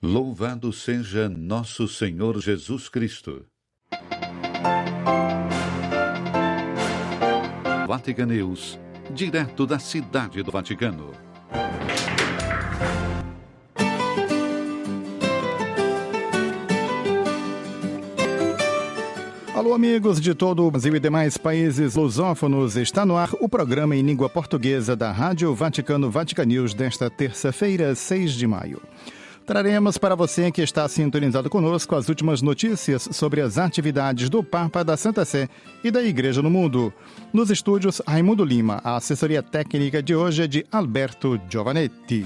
Louvado seja nosso Senhor Jesus Cristo. Vatican News, direto da Cidade do Vaticano. Alô, amigos de todo o Brasil e demais países lusófonos, está no ar o programa em língua portuguesa da Rádio Vaticano Vatican News desta terça-feira, 6 de maio. Traremos para você que está sintonizado conosco as últimas notícias sobre as atividades do Papa, da Santa Sé e da Igreja no mundo. Nos estúdios, Raimundo Lima. A assessoria técnica de hoje é de Alberto Giovanetti.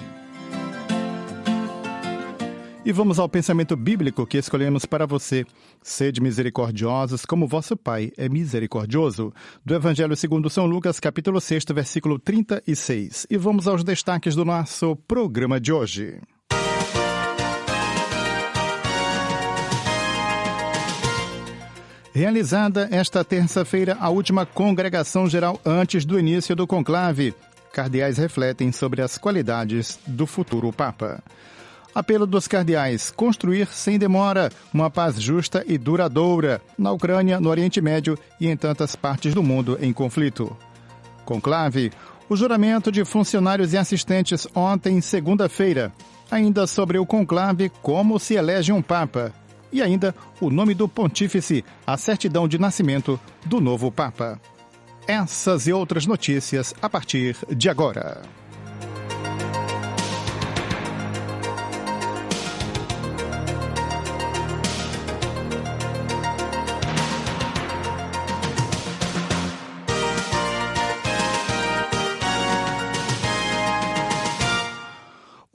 E vamos ao pensamento bíblico que escolhemos para você. Sede misericordiosos como vosso Pai é misericordioso. Do Evangelho segundo São Lucas, capítulo 6, versículo 36. E vamos aos destaques do nosso programa de hoje. Realizada esta terça-feira a última congregação geral antes do início do conclave, cardeais refletem sobre as qualidades do futuro Papa. Apelo dos cardeais: construir sem demora uma paz justa e duradoura na Ucrânia, no Oriente Médio e em tantas partes do mundo em conflito. Conclave: o juramento de funcionários e assistentes ontem, segunda-feira. Ainda sobre o conclave, como se elege um Papa. E ainda o nome do pontífice, a certidão de nascimento do novo Papa. Essas e outras notícias a partir de agora.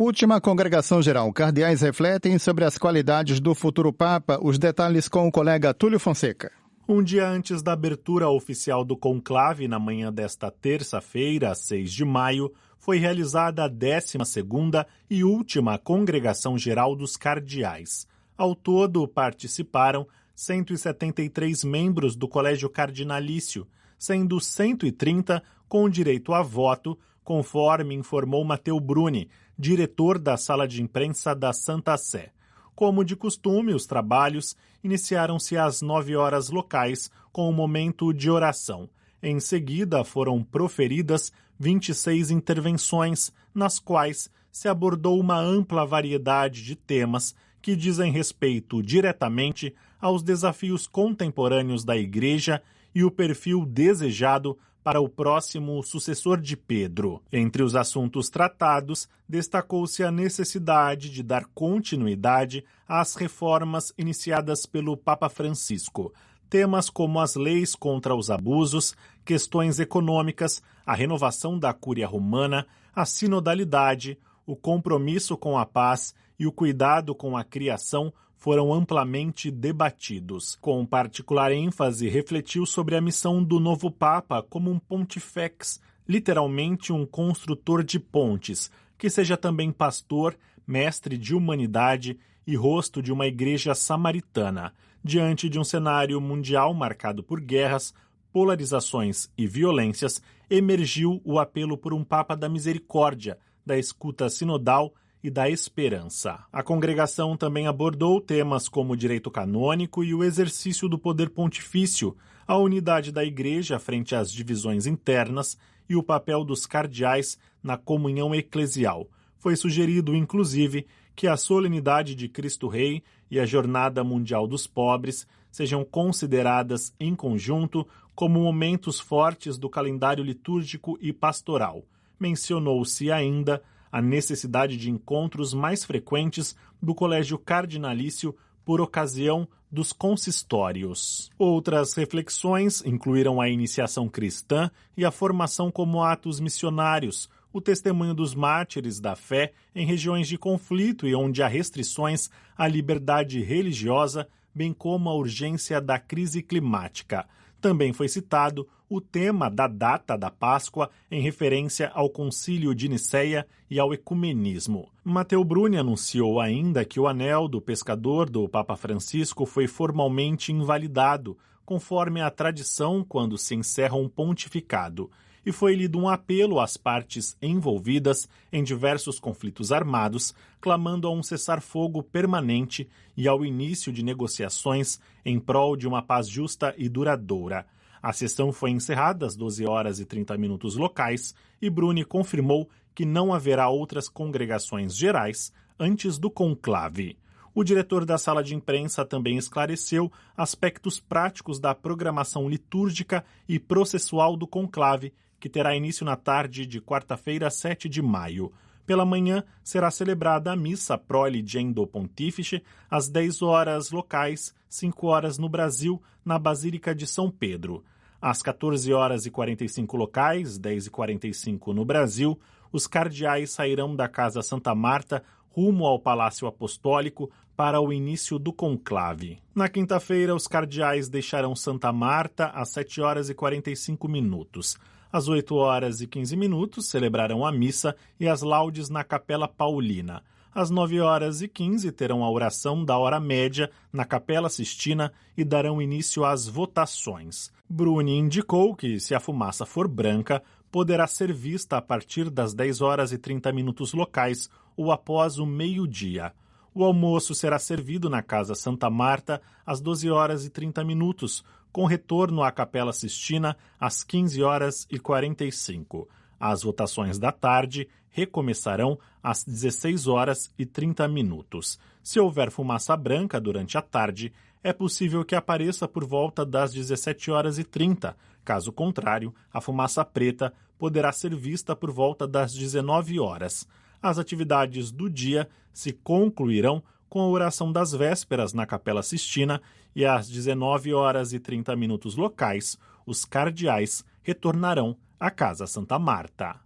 Última congregação geral. Cardeais refletem sobre as qualidades do futuro Papa. Os detalhes com o colega Túlio Fonseca. Um dia antes da abertura oficial do conclave, na manhã desta terça-feira, 6 de maio, foi realizada a 12ª e última congregação geral dos cardeais. Ao todo, participaram 173 membros do Colégio Cardinalício, sendo 130 com direito a voto, conforme informou Matteo Bruni, diretor da Sala de Imprensa da Santa Sé. Como de costume, os trabalhos iniciaram-se às 9 horas locais, com um momento de oração. Em seguida, foram proferidas 26 intervenções, nas quais se abordou uma ampla variedade de temas que dizem respeito diretamente aos desafios contemporâneos da Igreja e o perfil desejado para o próximo sucessor de Pedro. Entre os assuntos tratados, destacou-se a necessidade de dar continuidade às reformas iniciadas pelo Papa Francisco. Temas como as leis contra os abusos, questões econômicas, a renovação da Cúria Romana, a sinodalidade, o compromisso com a paz e o cuidado com a criação foram amplamente debatidos. Com particular ênfase, refletiu sobre a missão do novo Papa como um pontifex, literalmente um construtor de pontes, que seja também pastor, mestre de humanidade e rosto de uma igreja samaritana. Diante de um cenário mundial marcado por guerras, polarizações e violências, emergiu o apelo por um Papa da misericórdia, da escuta sinodal e da esperança. A congregação também abordou temas como o direito canônico e o exercício do poder pontifício, a unidade da Igreja frente às divisões internas e o papel dos cardeais na comunhão eclesial. Foi sugerido, inclusive, que a solenidade de Cristo Rei e a Jornada Mundial dos Pobres sejam consideradas em conjunto como momentos fortes do calendário litúrgico e pastoral. Mencionou-se ainda a necessidade de encontros mais frequentes do Colégio Cardinalício por ocasião dos consistórios. Outras reflexões incluíram a iniciação cristã e a formação como atos missionários, o testemunho dos mártires da fé em regiões de conflito e onde há restrições à liberdade religiosa, bem como a urgência da crise climática. Também foi citado o tema da data da Páscoa em referência ao Concílio de Nicéia e ao ecumenismo. Matteo Bruni anunciou ainda que o anel do pescador do Papa Francisco foi formalmente invalidado, conforme a tradição quando se encerra um pontificado, e foi lido um apelo às partes envolvidas em diversos conflitos armados, clamando a um cessar-fogo permanente e ao início de negociações em prol de uma paz justa e duradoura. A sessão foi encerrada às 12 horas e 30 minutos locais e Bruni confirmou que não haverá outras congregações gerais antes do conclave. O diretor da sala de imprensa também esclareceu aspectos práticos da programação litúrgica e processual do conclave, que terá início na tarde de quarta-feira, 7 de maio. Pela manhã, será celebrada a missa pro eligendo Pontífice às 10 horas locais, 5 horas no Brasil, na Basílica de São Pedro. Às 14 horas e 45 locais, 10 e 45 no Brasil, os cardeais sairão da Casa Santa Marta rumo ao Palácio Apostólico para o início do conclave. Na quinta-feira, os cardeais deixarão Santa Marta às 7 horas e 45 minutos. Às 8 horas e 15 minutos, celebrarão a missa e as laudes na Capela Paulina. Às 9 horas e 15, terão a oração da hora média na Capela Sistina e darão início às votações. Bruni indicou que, se a fumaça for branca, poderá ser vista a partir das 10 horas e 30 minutos locais ou após o meio-dia. O almoço será servido na Casa Santa Marta às 12 horas e 30 minutos, com retorno à Capela Sistina às 15 horas e 45. As votações da tarde recomeçarão às 16 horas e 30 minutos. Se houver fumaça branca durante a tarde, é possível que apareça por volta das 17 horas e 30. Caso contrário, a fumaça preta poderá ser vista por volta das 19 horas. As atividades do dia se concluirão com a oração das vésperas na Capela Sistina e às 19 horas e 30 minutos locais, os cardeais retornarão à Casa Santa Marta.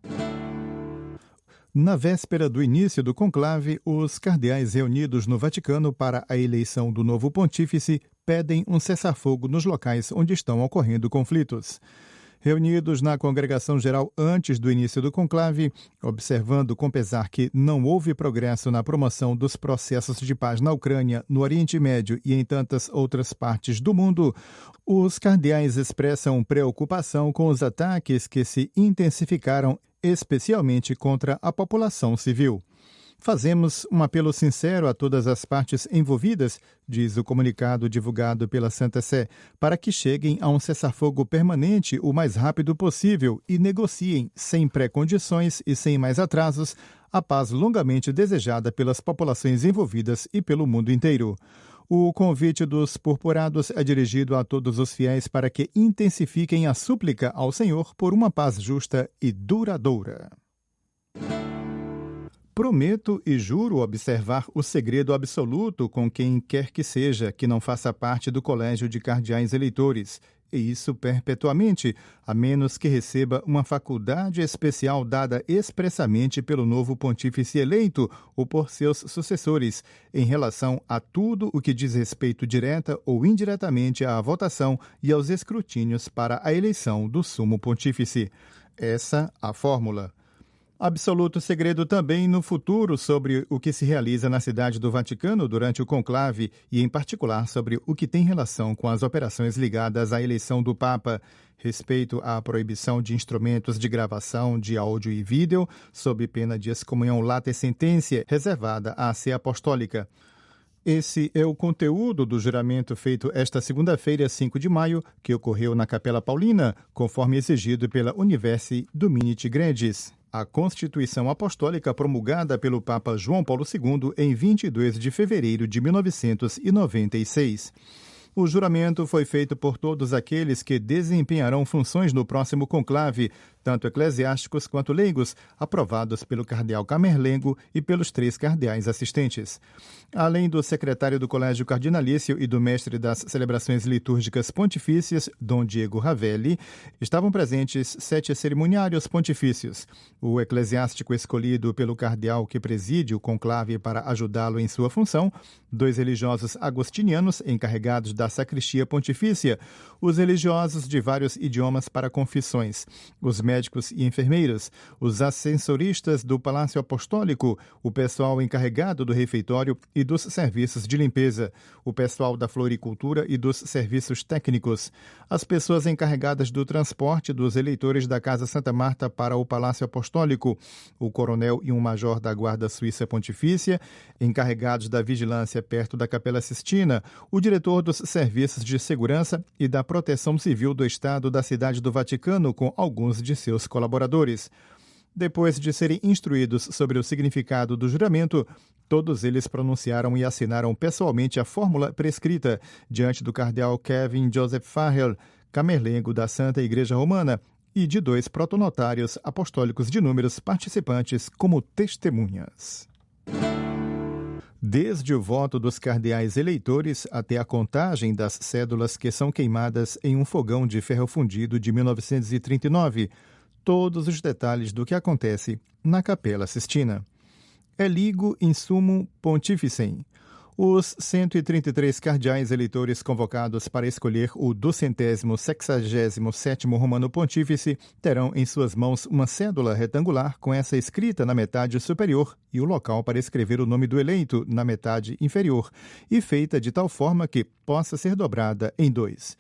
Na véspera do início do conclave, os cardeais reunidos no Vaticano para a eleição do novo pontífice pedem um cessar-fogo nos locais onde estão ocorrendo conflitos. Reunidos na Congregação Geral antes do início do conclave, observando com pesar que não houve progresso na promoção dos processos de paz na Ucrânia, no Oriente Médio e em tantas outras partes do mundo, os cardeais expressam preocupação com os ataques que se intensificaram, especialmente contra a população civil. Fazemos um apelo sincero a todas as partes envolvidas, diz o comunicado divulgado pela Santa Sé, para que cheguem a um cessar-fogo permanente o mais rápido possível e negociem, sem pré-condições e sem mais atrasos, a paz longamente desejada pelas populações envolvidas e pelo mundo inteiro. O convite dos purpurados é dirigido a todos os fiéis para que intensifiquem a súplica ao Senhor por uma paz justa e duradoura. Prometo e juro observar o segredo absoluto com quem quer que seja que não faça parte do Colégio de Cardeais Eleitores, e isso perpetuamente, a menos que receba uma faculdade especial dada expressamente pelo novo pontífice eleito ou por seus sucessores, em relação a tudo o que diz respeito direta ou indiretamente à votação e aos escrutínios para a eleição do sumo pontífice. Essa a fórmula. Absoluto segredo também no futuro sobre o que se realiza na cidade do Vaticano durante o conclave e, em particular, sobre o que tem relação com as operações ligadas à eleição do Papa, respeito à proibição de instrumentos de gravação de áudio e vídeo, sob pena de excomunhão lata sententia reservada à Sé Apostólica. Esse é o conteúdo do juramento feito esta segunda-feira, 5 de maio, que ocorreu na Capela Paulina, conforme exigido pela Universi Dominiti Gredis. A Constituição Apostólica promulgada pelo Papa João Paulo II em 22 de fevereiro de 1996. O juramento foi feito por todos aqueles que desempenharão funções no próximo conclave, tanto eclesiásticos quanto leigos, aprovados pelo cardeal Camerlengo e pelos 3 cardeais assistentes. Além do secretário do Colégio Cardinalício e do mestre das celebrações litúrgicas pontifícias, Dom Diego Ravelli, estavam presentes 7 cerimoniários pontifícios. O eclesiástico escolhido pelo cardeal que preside o conclave para ajudá-lo em sua função, 2 religiosos agostinianos encarregados da sacristia pontifícia, os religiosos de vários idiomas para confissões, os médicos médicos e enfermeiras, os ascensoristas do Palácio Apostólico, o pessoal encarregado do refeitório e dos serviços de limpeza, o pessoal da floricultura e dos serviços técnicos, as pessoas encarregadas do transporte dos eleitores da Casa Santa Marta para o Palácio Apostólico, o coronel e um major da Guarda Suíça Pontifícia, encarregados da vigilância perto da Capela Sistina, o diretor dos serviços de segurança e da proteção civil do Estado da Cidade do Vaticano com alguns de seus colaboradores. Depois de serem instruídos sobre o significado do juramento, todos eles pronunciaram e assinaram pessoalmente a fórmula prescrita diante do cardeal Kevin Joseph Farrell, camerlengo da Santa Igreja Romana, e de 2 protonotários apostólicos de números participantes como testemunhas. Desde o voto dos cardeais eleitores até a contagem das cédulas que são queimadas em um fogão de ferro fundido de 1939, todos os detalhes do que acontece na Capela Sistina. Eligo in summum pontificem. Os 133 cardeais eleitores convocados para escolher o 267º Romano Pontífice terão em suas mãos uma cédula retangular com essa escrita na metade superior e o local para escrever o nome do eleito na metade inferior, e feita de tal forma que possa ser dobrada em 2.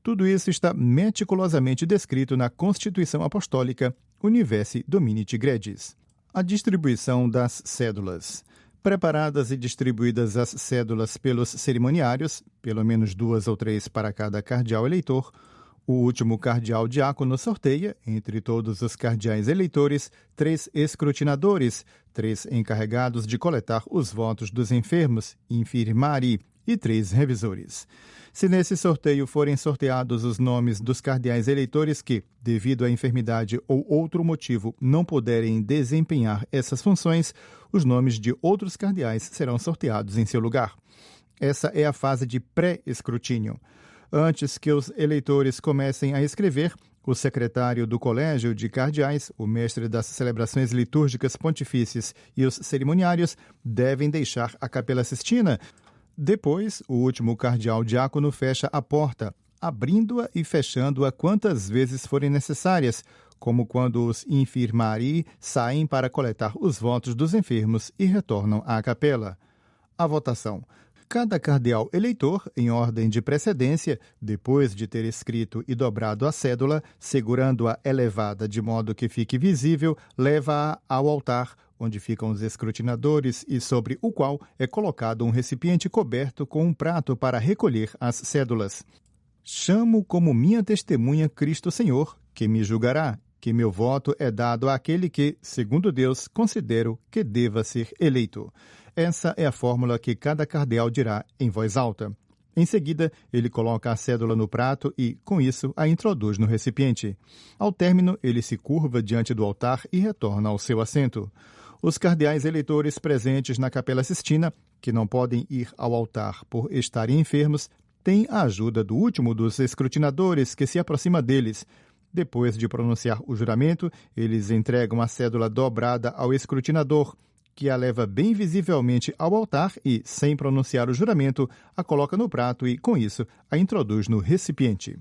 Tudo isso está meticulosamente descrito na Constituição Apostólica Universi Dominiti Gregis. A distribuição das cédulas. Preparadas e distribuídas as cédulas pelos cerimoniários, pelo menos 2 ou 3 para cada cardeal eleitor, o último cardeal diácono sorteia, entre todos os cardeais eleitores, 3 escrutinadores, 3 encarregados de coletar os votos dos enfermos, infirmari, e 3 revisores. Se nesse sorteio forem sorteados os nomes dos cardeais eleitores que, devido à enfermidade ou outro motivo, não puderem desempenhar essas funções, os nomes de outros cardeais serão sorteados em seu lugar. Essa é a fase de pré-escrutínio. Antes que os eleitores comecem a escrever, o secretário do Colégio de Cardeais, o mestre das celebrações litúrgicas pontifícias e os cerimoniários devem deixar a Capela Sistina. Depois, o último cardeal diácono fecha a porta, abrindo-a e fechando-a quantas vezes forem necessárias, como quando os infirmari saem para coletar os votos dos enfermos e retornam à capela. A votação. Cada cardeal eleitor, em ordem de precedência, depois de ter escrito e dobrado a cédula, segurando-a elevada de modo que fique visível, leva-a ao altar, onde ficam os escrutinadores e sobre o qual é colocado um recipiente coberto com um prato para recolher as cédulas. Chamo como minha testemunha Cristo Senhor, que me julgará, que meu voto é dado àquele que, segundo Deus, considero que deva ser eleito. Essa é a fórmula que cada cardeal dirá em voz alta. Em seguida, ele coloca a cédula no prato e, com isso, a introduz no recipiente. Ao término, ele se curva diante do altar e retorna ao seu assento. Os cardeais eleitores presentes na Capela Sistina, que não podem ir ao altar por estarem enfermos, têm a ajuda do último dos escrutinadores que se aproxima deles. Depois de pronunciar o juramento, eles entregam a cédula dobrada ao escrutinador, que a leva bem visivelmente ao altar e, sem pronunciar o juramento, a coloca no prato e, com isso, a introduz no recipiente.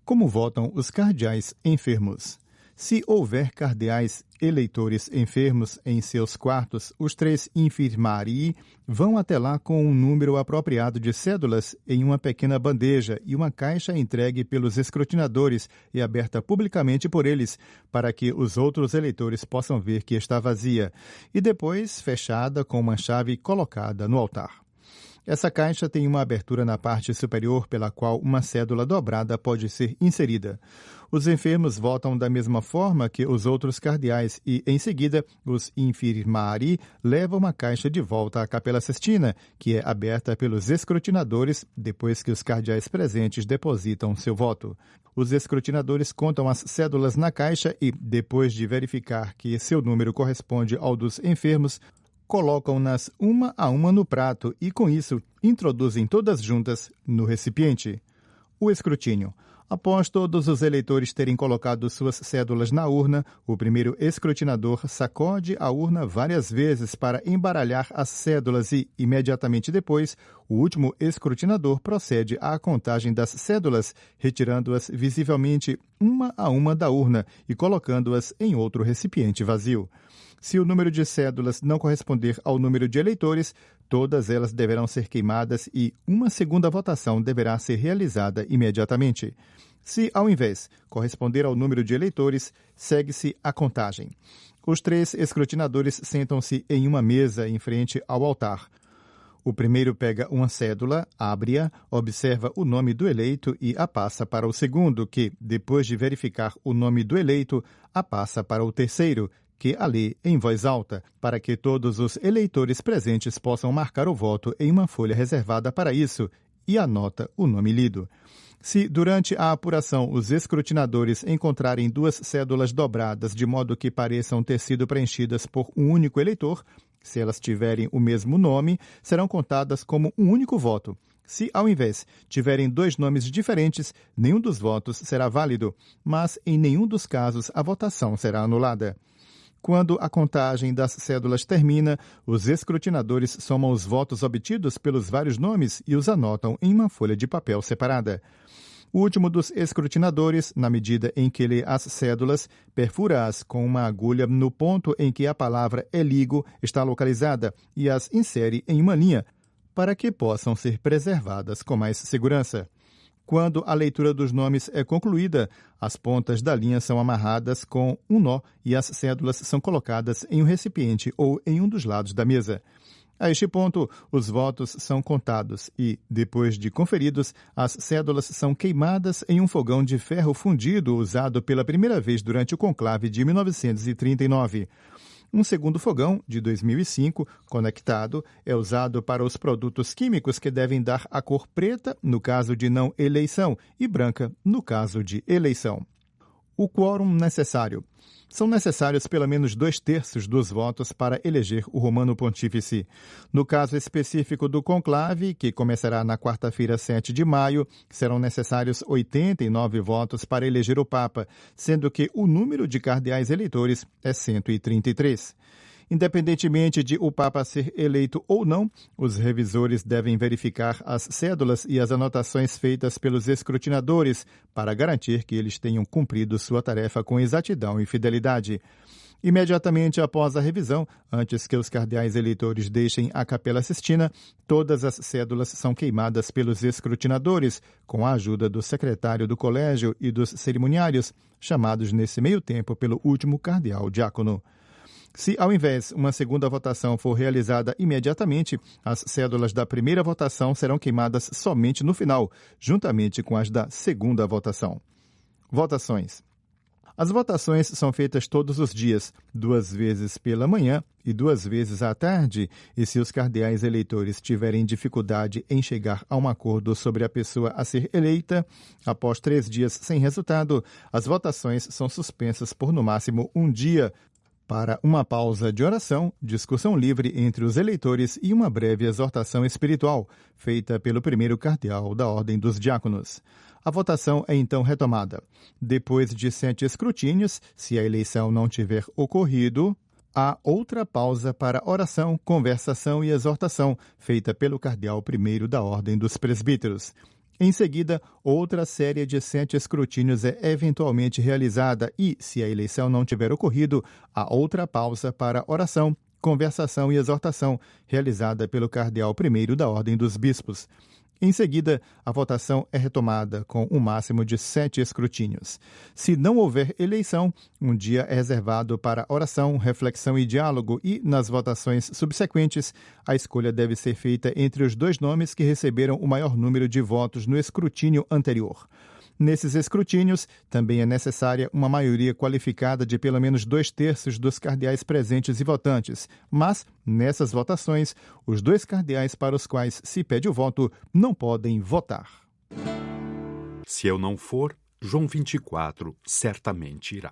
Como votam os cardeais enfermos? Se houver cardeais eleitores enfermos em seus quartos, os 3 infirmarii vão até lá com um número apropriado de cédulas em uma pequena bandeja e uma caixa entregue pelos escrutinadores e aberta publicamente por eles, para que os outros eleitores possam ver que está vazia, e depois fechada com uma chave colocada no altar. Essa caixa tem uma abertura na parte superior pela qual uma cédula dobrada pode ser inserida. Os enfermos votam da mesma forma que os outros cardeais e, em seguida, os infirmari levam a caixa de volta à Capela Sistina, que é aberta pelos escrutinadores depois que os cardeais presentes depositam seu voto. Os escrutinadores contam as cédulas na caixa e, depois de verificar que seu número corresponde ao dos enfermos, colocam-nas uma a uma no prato e, com isso, introduzem todas juntas no recipiente. O escrutínio. Após todos os eleitores terem colocado suas cédulas na urna, o primeiro escrutinador sacode a urna várias vezes para embaralhar as cédulas e, imediatamente depois, o último escrutinador procede à contagem das cédulas, retirando-as visivelmente uma a uma da urna e colocando-as em outro recipiente vazio. Se o número de cédulas não corresponder ao número de eleitores, todas elas deverão ser queimadas e uma segunda votação deverá ser realizada imediatamente. Se, ao invés, corresponder ao número de eleitores, segue-se a contagem. Os 3 escrutinadores sentam-se em uma mesa em frente ao altar. O primeiro pega uma cédula, abre-a, observa o nome do eleito e a passa para o segundo, que, depois de verificar o nome do eleito, a passa para o terceiro, que a lê em voz alta, para que todos os eleitores presentes possam marcar o voto em uma folha reservada para isso, e anota o nome lido. Se, durante a apuração, os escrutinadores encontrarem 2 cédulas dobradas de modo que pareçam ter sido preenchidas por um único eleitor, se elas tiverem o mesmo nome, serão contadas como um único voto. Se, ao invés, tiverem 2 nomes diferentes, nenhum dos votos será válido, mas, em nenhum dos casos, a votação será anulada. Quando a contagem das cédulas termina, os escrutinadores somam os votos obtidos pelos vários nomes e os anotam em uma folha de papel separada. O último dos escrutinadores, na medida em que lê as cédulas, perfura-as com uma agulha no ponto em que a palavra eligo está localizada e as insere em uma linha, para que possam ser preservadas com mais segurança. Quando a leitura dos nomes é concluída, as pontas da linha são amarradas com um nó e as cédulas são colocadas em um recipiente ou em um dos lados da mesa. A este ponto, os votos são contados e, depois de conferidos, as cédulas são queimadas em um fogão de ferro fundido usado pela primeira vez durante o conclave de 1939. Um segundo fogão, de 2005, conectado, é usado para os produtos químicos que devem dar a cor preta, no caso de não eleição, e branca, no caso de eleição. O quórum necessário. São necessários pelo menos 2/3 dos votos para eleger o Romano Pontífice. No caso específico do conclave, que começará na quarta-feira, 7 de maio, serão necessários 89 votos para eleger o Papa, sendo que o número de cardeais eleitores é 133. Independentemente de o Papa ser eleito ou não, os revisores devem verificar as cédulas e as anotações feitas pelos escrutinadores para garantir que eles tenham cumprido sua tarefa com exatidão e fidelidade. Imediatamente após a revisão, antes que os cardeais eleitores deixem a Capela Sistina, todas as cédulas são queimadas pelos escrutinadores, com a ajuda do secretário do colégio e dos cerimoniários, chamados nesse meio tempo pelo último cardeal diácono. Se, ao invés, uma segunda votação for realizada imediatamente, as cédulas da primeira votação serão queimadas somente no final, juntamente com as da segunda votação. Votações. As votações são feitas todos os dias, 2 vezes pela manhã e 2 vezes à tarde, e se os cardeais eleitores tiverem dificuldade em chegar a um acordo sobre a pessoa a ser eleita, após 3 dias sem resultado, as votações são suspensas por no máximo um dia, para uma pausa de oração, discussão livre entre os eleitores e uma breve exortação espiritual, feita pelo primeiro cardeal da Ordem dos Diáconos. A votação é então retomada. Depois de 7 escrutínios, se a eleição não tiver ocorrido, há outra pausa para oração, conversação e exortação, feita pelo cardeal primeiro da Ordem dos Presbíteros. Em seguida, outra série de 7 escrutínios é eventualmente realizada e, se a eleição não tiver ocorrido, há outra pausa para oração, conversação e exortação, realizada pelo cardeal primeiro da Ordem dos Bispos. Em seguida, a votação é retomada com um máximo de 7 escrutínios. Se não houver eleição, um dia é reservado para oração, reflexão e diálogo e, nas votações subsequentes, a escolha deve ser feita entre os 2 nomes que receberam o maior número de votos no escrutínio anterior. Nesses escrutínios, também é necessária uma maioria qualificada de pelo menos 2/3 dos cardeais presentes e votantes, mas, nessas votações, os 2 cardeais para os quais se pede o voto não podem votar. Se eu não for, João 24 certamente irá.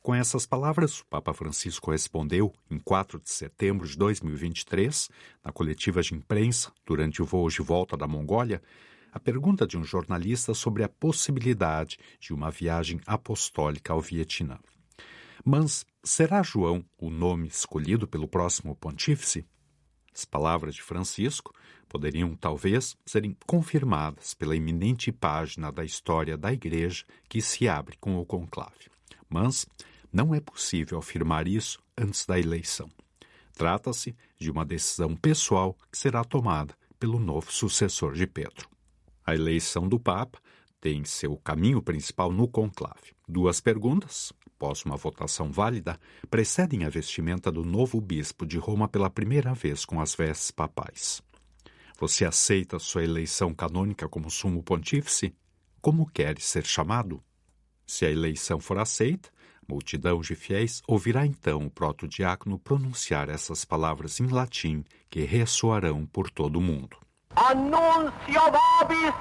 Com essas palavras, o Papa Francisco respondeu, em 4 de setembro de 2023, na coletiva de imprensa, durante o voo de volta da Mongólia, A pergunta de um jornalista sobre a possibilidade de uma viagem apostólica ao Vietnã. Mas será João o nome escolhido pelo próximo pontífice? As palavras de Francisco poderiam, talvez, serem confirmadas pela iminente página da história da Igreja que se abre com o conclave. Mas não é possível afirmar isso antes da eleição. Trata-se de uma decisão pessoal que será tomada pelo novo sucessor de Pedro. A eleição do Papa tem seu caminho principal no conclave. 2 perguntas, após uma votação válida, precedem a vestimenta do novo bispo de Roma pela primeira vez com as vestes papais. Você aceita sua eleição canônica como sumo pontífice? Como quer ser chamado? Se a eleição for aceita, a multidão de fiéis ouvirá então o protodiácono pronunciar essas palavras em latim que ressoarão por todo o mundo. Annuncio vobis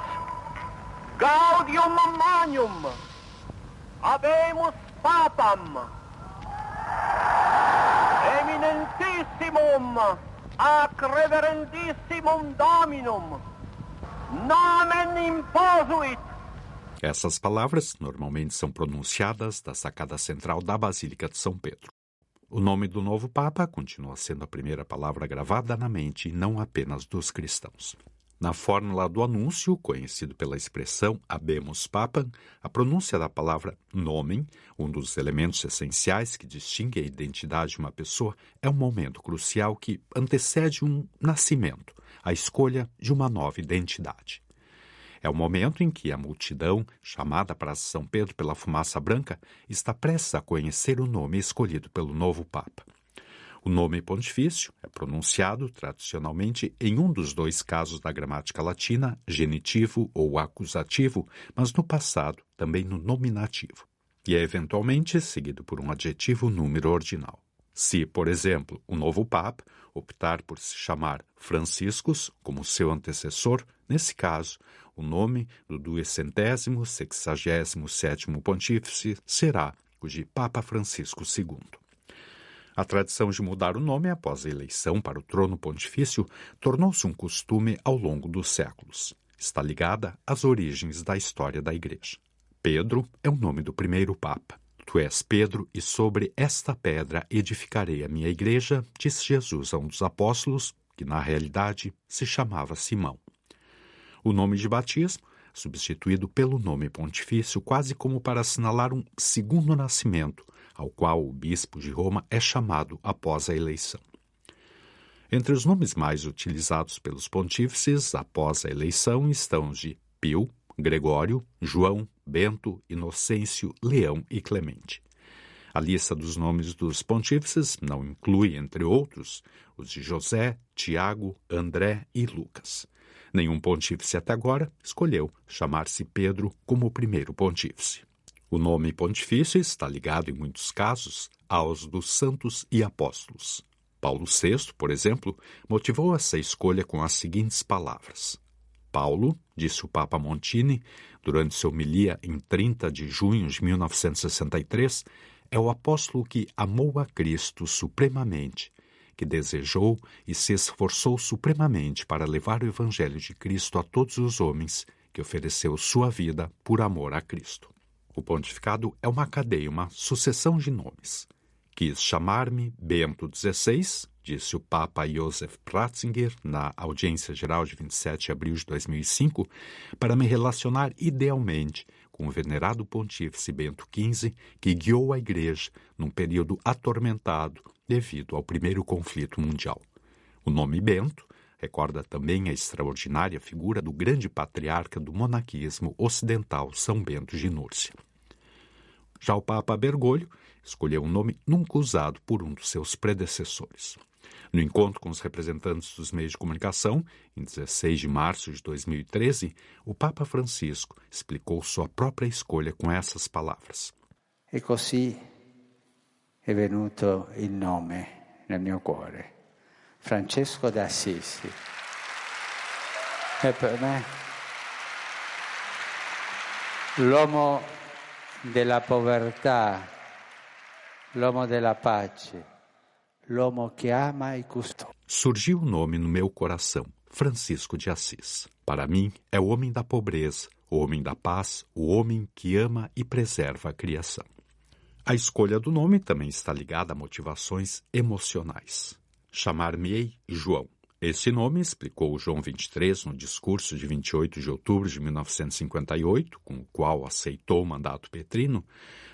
gaudium magnum habemus papam eminentissimum ac reverendissimum dominum nomen imposuit. Essas palavras normalmente são pronunciadas da sacada central da Basílica de São Pedro. O nome do novo Papa continua sendo a primeira palavra gravada na mente, não apenas dos cristãos. Na fórmula do anúncio, conhecido pela expressão habemus papam, a pronúncia da palavra nomen, um dos elementos essenciais que distingue a identidade de uma pessoa, é um momento crucial que antecede um nascimento, a escolha de uma nova identidade. É o momento em que a multidão, chamada para São Pedro pela fumaça branca, está prestes a conhecer o nome escolhido pelo novo Papa. O nome pontifício é pronunciado tradicionalmente em um dos 2 casos da gramática latina, genitivo ou acusativo, mas no passado também no nominativo, e é eventualmente seguido por um adjetivo número ordinal. Se, por exemplo, o novo Papa optar por se chamar Franciscus como seu antecessor, nesse caso, o nome do 267º pontífice será o de Papa Francisco II. A tradição de mudar o nome após a eleição para o trono pontifício tornou-se um costume ao longo dos séculos. Está ligada às origens da história da Igreja. Pedro é o nome do primeiro Papa. Tu és Pedro, e sobre esta pedra edificarei a minha igreja, disse Jesus a um dos apóstolos, que na realidade se chamava Simão. O nome de batismo, substituído pelo nome pontifício, quase como para assinalar um segundo nascimento, ao qual o bispo de Roma é chamado após a eleição. Entre os nomes mais utilizados pelos pontífices após a eleição estão os de Pio, Gregório, João, Bento, Inocêncio, Leão e Clemente. A lista dos nomes dos pontífices não inclui, entre outros, os de José, Tiago, André e Lucas. Nenhum pontífice até agora escolheu chamar-se Pedro como o primeiro pontífice. O nome pontifício está ligado, em muitos casos, aos dos santos e apóstolos. Paulo VI, por exemplo, motivou essa escolha com as seguintes palavras. Paulo, disse o Papa Montini, durante sua homilia em 30 de junho de 1963, é o apóstolo que amou a Cristo supremamente, que desejou e se esforçou supremamente para levar o Evangelho de Cristo a todos os homens, que ofereceu sua vida por amor a Cristo. O pontificado é uma cadeia, uma sucessão de nomes. Quis chamar-me Bento XVI, disse o Papa Joseph Ratzinger na audiência geral de 27 de abril de 2005, para me relacionar idealmente com o venerado pontífice Bento XV, que guiou a Igreja num período atormentado devido ao primeiro conflito mundial. O nome Bento recorda também a extraordinária figura do grande patriarca do monaquismo ocidental, São Bento de Núrcia. Já o Papa Bergoglio escolheu um nome nunca usado por um dos seus predecessores. No encontro com os representantes dos meios de comunicação, em 16 de março de 2013, o Papa Francisco explicou sua própria escolha com essas palavras. E così è venuto il nome nel mio cuore, Francesco d'Assisi. E per me l'uomo della povertà, l'uomo della pace, l'uomo que ama e custodia. Surgiu o nome no meu coração, Francisco de Assis. Para mim, é o homem da pobreza, o homem da paz, o homem que ama e preserva a criação. A escolha do nome também está ligada a motivações emocionais. Chamar-me-ei João. Esse nome, explicou João XXIII no discurso de 28 de outubro de 1958, com o qual aceitou o mandato petrino,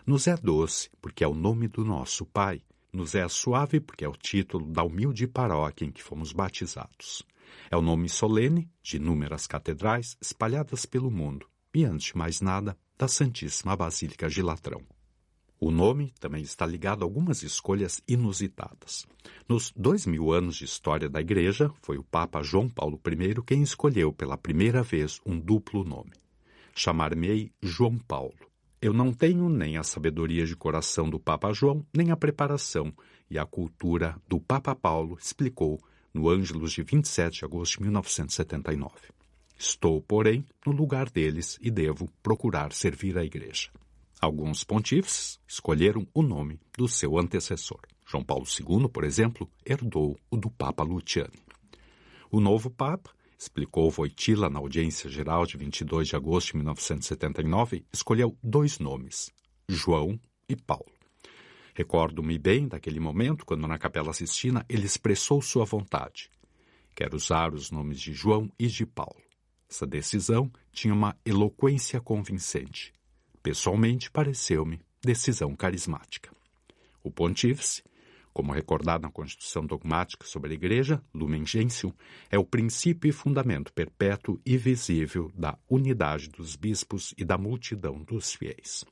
nos é doce, porque é o nome do nosso Pai. Nos é suave, porque é o título da humilde paróquia em que fomos batizados. É o nome solene de inúmeras catedrais espalhadas pelo mundo e, antes de mais nada, da Santíssima Basílica de Latrão. O nome também está ligado a algumas escolhas inusitadas. Nos 2000 anos de história da Igreja, foi o Papa João Paulo I quem escolheu pela primeira vez um duplo nome. Chamar-me-ei João Paulo. Eu não tenho nem a sabedoria de coração do Papa João, nem a preparação e a cultura do Papa Paulo, explicou no Ângelus de 27 de agosto de 1979. Estou, porém, no lugar deles e devo procurar servir a Igreja. Alguns pontífices escolheram o nome do seu antecessor. João Paulo II, por exemplo, herdou o do Papa Luciani. O novo Papa, explicou Wojtyła na audiência geral de 22 de agosto de 1979, escolheu 2 nomes, João e Paulo. Recordo-me bem daquele momento, quando na Capela Sistina ele expressou sua vontade. Quero usar os nomes de João e de Paulo. Essa decisão tinha uma eloquência convincente. Pessoalmente, pareceu-me decisão carismática. O pontífice, como recordado na Constituição Dogmática sobre a Igreja, Lumen Gentium, é o princípio e fundamento perpétuo e visível da unidade dos bispos e da multidão dos fiéis.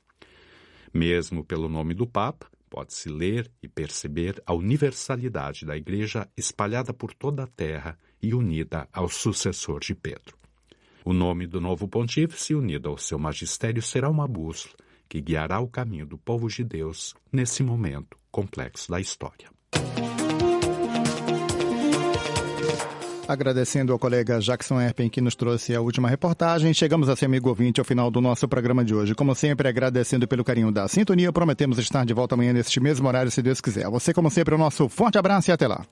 Mesmo pelo nome do Papa, pode-se ler e perceber a universalidade da Igreja espalhada por toda a terra e unida ao sucessor de Pedro. O nome do novo pontífice, unido ao seu magistério, será uma bússola que guiará o caminho do povo de Deus nesse momento complexo da história. Agradecendo ao colega Jackson Erpen que nos trouxe a última reportagem, chegamos assim, amigo ouvinte, ao final do nosso programa de hoje. Como sempre, agradecendo pelo carinho da sintonia, prometemos estar de volta amanhã neste mesmo horário, se Deus quiser. Você, como sempre, o nosso forte abraço e até lá.